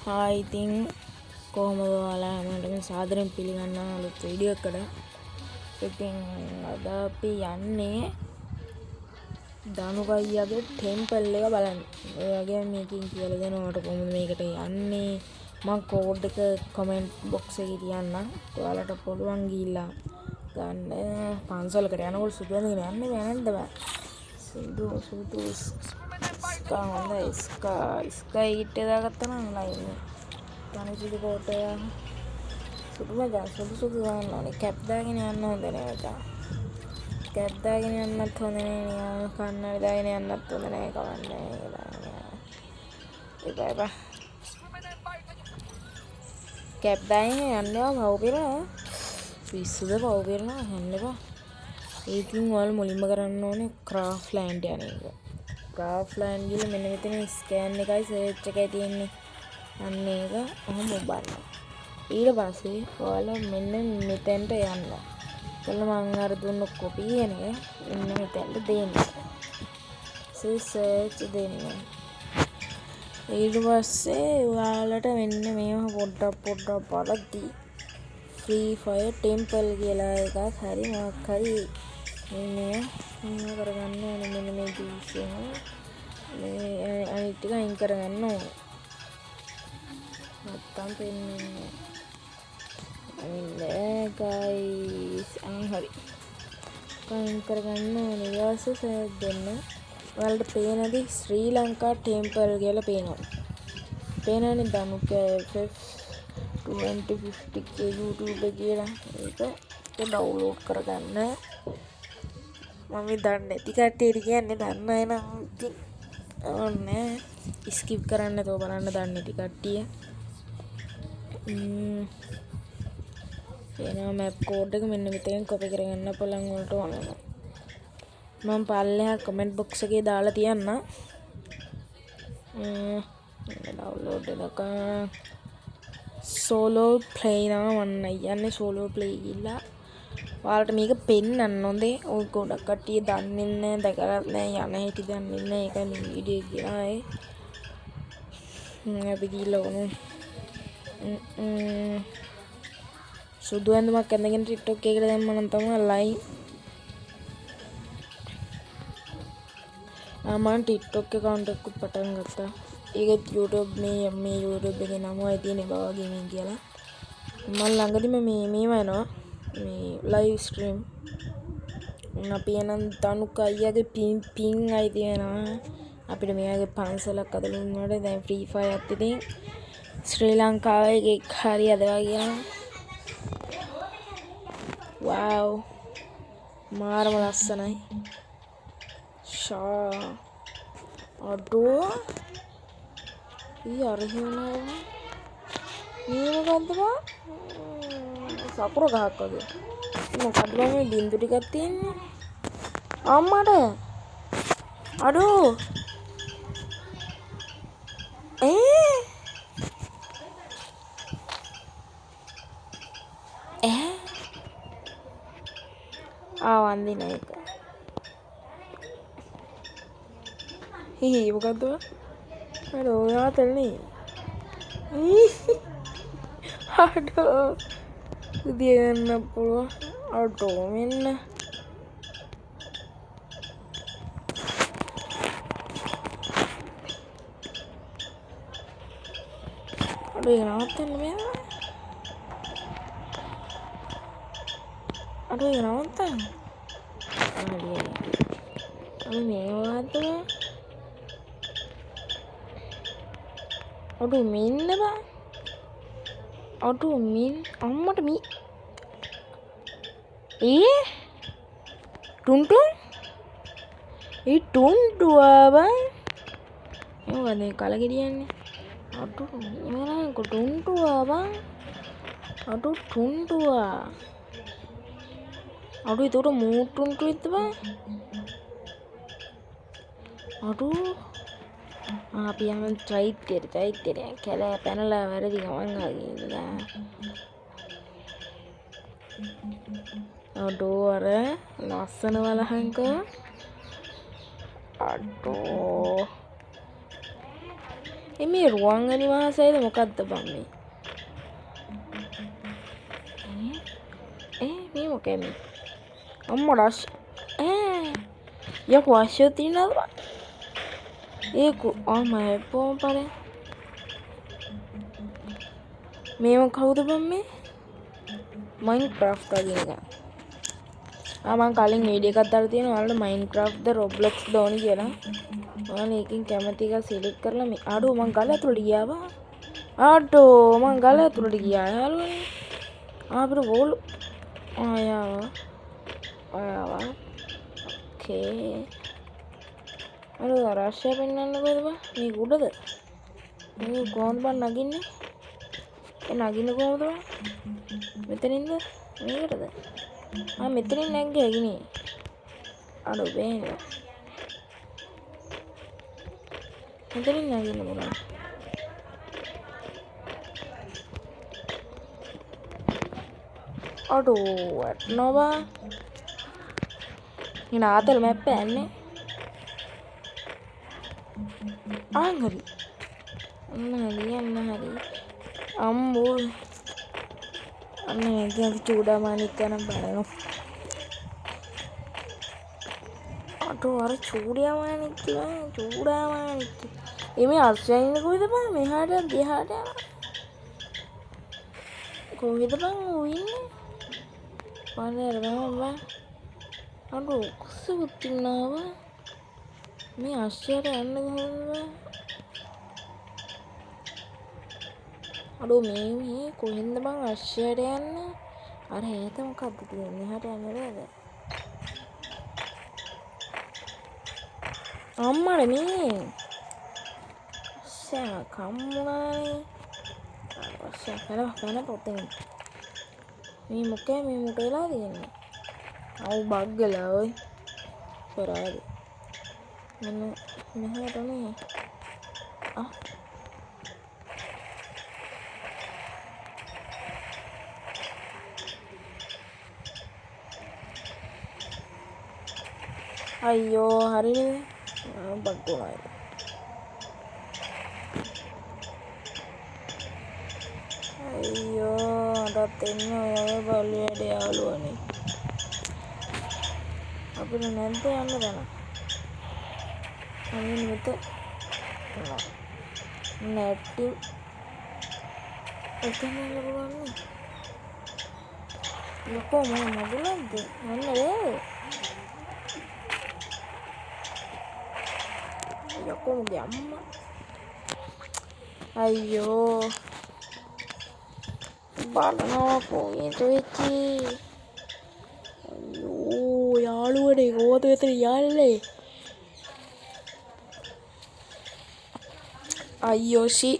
I think කොහොමද ඔයාලා හැමෝටම සාදරයෙන් පිළිගන්නවා අලුත් වීඩියෝ එකකට. ඉතින් අද අපි යන්නේ දනුගයියාගේ ටෙම්පල් එක බලන්න. ඒ වගේම මේකෙන් කියලා දෙනවා මට කොහොමද මේකට යන්නේ. මම කෝඩ් එක කමෙන්ට් බොක්ස් එකේ තියන්නම්. ඔයාලට පුළුවන් ගිහිල්ලා ගන්න. පන්සලකට යනකොට සුදු ඇඳගෙන යන්න බෑ නේද? සුදු ස්කා හොඳයි ස්කා ඊට දාගත්තා නම් ලයින් තනිසිදු කෝට් එක සුදු මචං සුදු ගන්න ඕනේ. කැප් දාගෙන යන්න හොඳ නෑ මචං. කැප් දාගෙන යන්නත් හොඳ නෑ. නිකන් කන්නඩි දාගෙන යන්නත් හොඳ නෑ. කවන්නේ එපා කැප් දාගෙන යන්නවා පව් පිරනවා. පිස්සුද පව් පිරනවා යන්න එපා. ඒකින් ඔයාලා මුලින්ම කරන්න ඕනේ ක්‍රාෆ්ට් ලෑන්ඩ් යන එක. ක්‍රාෆ්ට් ලෑන්ඩ් ගිහලා මෙන්න මෙතන ස්කෑන් එකයි සර්ච් එකයි තියෙන්නේ. අන්න ඒක ඔහොම බලන්න. ඊට පස්සේ ඔයාලා මෙන්න මෙතෙන්ට යන්න. එතන මම අර දුන්න කොපි එක මෙන්න මෙතෙන්ට දෙන්න. සර්ච් දෙන්න. ඊට පස්සේ ඔයාලට මෙන්න මේව පොඩ්ඩක් බලද්දි ෆ්‍රී ෆයර් ටෙම්පල් කියලා එකක් හරි මොකක් හරි මේ කරගන්න ඕනේ. මෙන්න මේ ජූස් එක මේ අනිත් ටික අයින් කරගන්න ඕනේ. නැත්තම් පෙන්නේ නැහැ ගයිස්. හරි අයින් කරගන්න ඕනේ. ඊට සර්ච් දෙන්න. ඔයාලට පේනද ශ්‍රී ලංකා ටෙම්පල් කියලා පේනවා. පේනවනේ දනුකේ FF 2050 YouTube කියලා. ඒක ඩවුන්ලෝඩ් කරගන්න. මම දන්නේ නැති කට්ටියට කියන්නේ දන්න අය නම් ඉතින් ඕනේ ස්කිප් කරන්න තෝ බලන්න දන්නේ නැති කට්ටිය. එනවා මැප් කෝඩ් එක මෙන්න මෙතෙන් කොපි කරගන්න පුළුවන් වලට ඕනම. මම පල්ලෙහා කමෙන්ට් බොක්ස් එකේ දාලා තියන්න. ඩවුන්ලෝඩ් එක සෝලෝ ප්ලේ නම වන්න යන්නේ සෝලෝ ප්ලේ ගිහලා ඔයාලට මේක පෙන්නන්න හොඳේ. ඔය ගොඩක් කට්ටිය දන්නේ නැහැ, දැකලත් නැහැ, යන හැටි දන්නේ නැහැ. ඒකයි මේ වීඩියෝ එක ගෙනාවේ. අපි ගිහලා වුණු සුදු ඇඳුමක් ඇඳගෙන TikTok එකකට දැම්මම නම් තමයි ලයින්. මම TikTok account එකක් පටන් ගත්තා. ඒක YouTube මේ YouTube එකේ නමයි තියෙන්නේ බවා ගේමින් කියලා. මම ළඟදිම මේව එනවා. මේ ලයිව් ස්ට්‍රීම් අපි එනම් තනුක අයියාගේ පින් අයිති වෙනවා. අපිට මෙයාගේ පන්සලක් අදලා දුන්නාට දැන් ෆ්‍රී ෆයර් එකත් ඉතින් ශ්‍රී ලංකාවේ එකක් හරි අදලා ගියා. වව් මාරම ලස්සනයි. ෂා අඩෝ ඊ අරහිනා මේ මොකද්ද බා සපුර ගහක් වගේ. මොකද්ද මේ බින්දු ටිකක් තියෙන්නේ අම්මට අඩෝ වන්දින එක මොකද්ද අඩෝ ඔයාතල්නේ අඩෝ උදිය ගන්න පුළුවන්. අඩෝ මෙන්න අඩෝ ඒක නවත්තන්න මෙයා. අඩෝ ඒක නවත්තන්න. අඩෝ මේ මොකද්ද බා. අඩෝ මෙන්න බා. අඩෝ මින් අම්මට මී ටුන්ටුන් ටුන්ටුවා බා. මොකද මේ කලගෙඩියන්නේ. අඩෝ මොනවාද ටුන්ටුවා බා. අඩෝ ටුන්ටුවා. අඩෝ ඒතකොට මූ ටුන්ටුවෙද්ද බා. අඩෝ අපි යමන් චෛත්‍යයට කැලෑ පැනලා වැරදි ගමන් ගිහිල්ලා. අඩෝ අර ලස්සන වලහංකෝ. අඩෝ මේ රුවන්වැලි මහසෑයද මොකක්ද බං මේ? මේ මොකෑ මේ? අම්මා රස් යකෝ අශ්වය තියනවද බං? ඒකෝ අම්මා හැප්පුවම පරේ. මේව කවුද බං මේ? මයින්ක්‍රාෆ්ට් වගේ එකක්. මම කලින් වීඩියෝ එකක් දාලා තියෙනවා ඔයාලට මයින්ක්‍රාෆ්ට්ද රොබ්ලොක්ස් දෝනි කියලා. ඔයාලා එකකින් කැමති එක සිලෙක්ට් කරලා මේ ආඩෝ මං ගල ඇතුළට ගියා බා. ආඩෝ මං ගල ඇතුළට ගියා යාළුවනේ. අපිට වෝල් ආවා. ඕකේ. අර රෂ්‍ය පෙන්නන්න කොහෙද බා? මේ උඩද? මේ කොහොමද බං නගින්නේ? නගින්න කොහොමද බං? මෙතනින්ද? මේකටද? මෙතනින් නැග්ගේ ගිනේ. අඩෝ බෑනේ. මෙතනින් නැගින්න පුළුවන්. අඩෝ වටනවා. ඉන ආතල් මැප් යන්නේ. හරි. අන්න හරි. අම්බෝ. අන්න දැන් චූඩාමානික් කරන බලනවා. අතෝ අර චූඩාමානික් එමේ අර්ශයන් කොහෙද බං? මෙහාට දිහාට යනවා. කොහෙද බං ඌ ඉන්නේ? පාරේ බං. අඩෝ කුසුත් ඉන්නව. මේ අශ්වයට යන්න කොහොමද? අඩෝ මේ කොහෙන්ද බං අශ්වයට යන්නේ? අර ඈත මොකද්ද තියෙන්නේ? එහාට යන්න බෑද? අම්මනේ මේ අශ්වයා කම්මුණානේ. අශ්වයා කන පොතෙන් මේ මොකේ වෙලා තියෙන්නේ? අවු බග්ගලා ඔය පරාද මෙහෙටනේ අයියෝ හරිනේ බග්ගුණා අයියෝ අදත් එන්නේ ඔය බල්ලියට යාළුවනේ අපිට නැද්ද යන්න දන අනින් මෙත නැට්ටි එතන යන්න පුළුවන් යකෝ මම මගුලක්ද යන්න බෑ යකෝ මගේ අම්මා අයියෝ බලනවා කොහෙද වෙච්චි අයියෝ යාළුවනේ කොහොමද එතන යන්නේ අයියෝ ෂි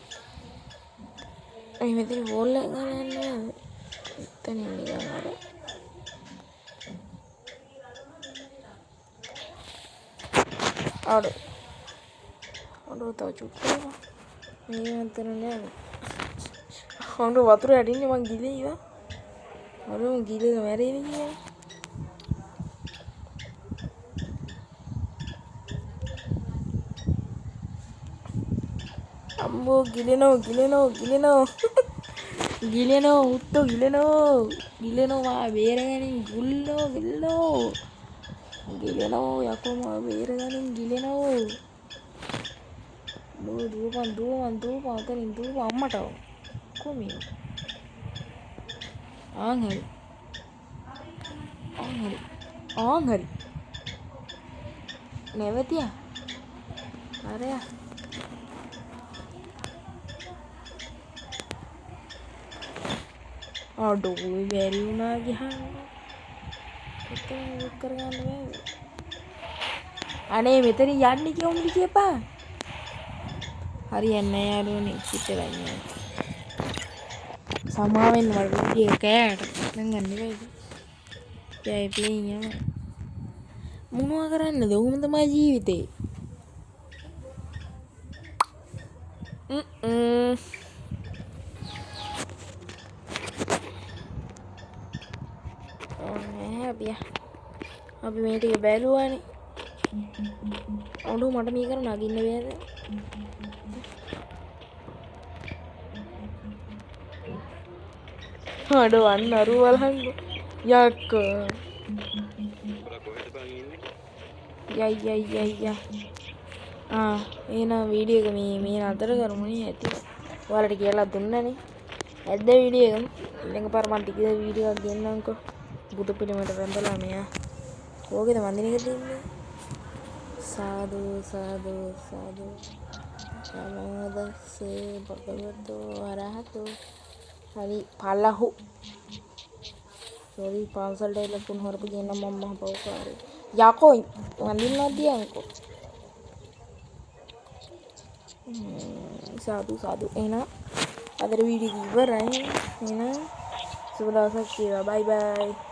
මෙතන වෝල් එක ගන්න එතන ඉන්නේ අර අඩෝ තව චුට්ටක් මේ අතන නෑ හොඳ වතුර ඇටින්නේ මං ගිලේ ඉවා අර මං ගිලේ මැරෙන්නේ කියන්නේ අම්බෝ ගිලෙනෝ උත්තෝ ගිලෙනෝ මා බේරගනින් ගිලෙනෝ යකෝ මා බේරගනින් ගිලෙනෝ දුවපන් අතරින් දුවපන් අම්මට කොමිය හරි නැවතියා අරයා අඩෝ බැරි වුණා ගියහම එතන කරගන්න බෑ අනේ මෙතන යන්නේ කොහොමද කියපා හරියන්නේ නැහැ යාළුවනේ පිටරන්නේ සමාවෙන්න මට වීඩියෝ කෑට දැන් ගන්න බෑද ජය ප්ලේයින් යම මොනවා කරන්නද ඔහොම තමයි ජීවිතේ අපි මේ ටික බැලුවානේ. ඔඩෝ මට මේක නගින්න බෑද? අඩෝ අන්න අරු බලන්න යක්කෝ යයි එහෙනම් වීඩියෝ එක මේ නතර කරමුනේ ඇති ඔයාලට කියලා දුන්නනේ ඇද්ද වීඩියෝ එක ඊළඟ පාර මම ටික වීඩියෝ එකක් ගෙන්නම්කෝ බුදු පිළිමයට වැඳලා මෙයා කෝකේද වඳින එක තින්නේ සාදු සාදු සාදු නමෝදස්සේ භගවතෝ අරහතෝ හරි පළහු සෝරි පාන්සල්ට එලා පුන් හරපු කියන මම මහ පවකාරී යකෝ වඳින්නවත් දියන්කෝ සාදු සාදු එහෙනම් අද වීඩියෝ එක ඉවරයි එහෙනම් සුබ දවසක් වේවා බයි බයි